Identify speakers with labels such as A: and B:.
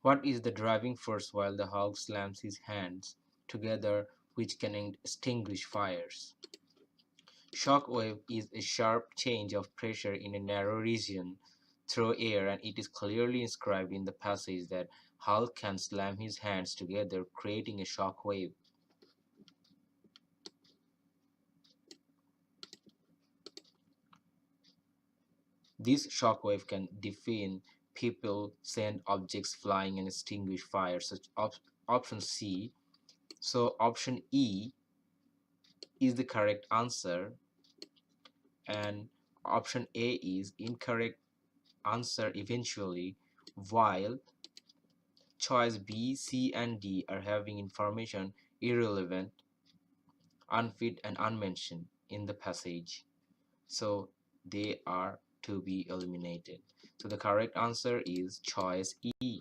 A: What is the driving force while the Hulk slams his hands together which can extinguish fires? Shock wave is a sharp change of pressure in a narrow region through air, and it is clearly inscribed in the passage that Hulk can slam his hands together, creating a shock wave. This shock wave can define people, send objects flying, and extinguish fires. Such option C. So option E is the correct answer, and option A is incorrect answer eventually, while choice B, C, and D are having information irrelevant, unfit, and unmentioned in the passage. So they are to be eliminated. So the correct answer is choice E.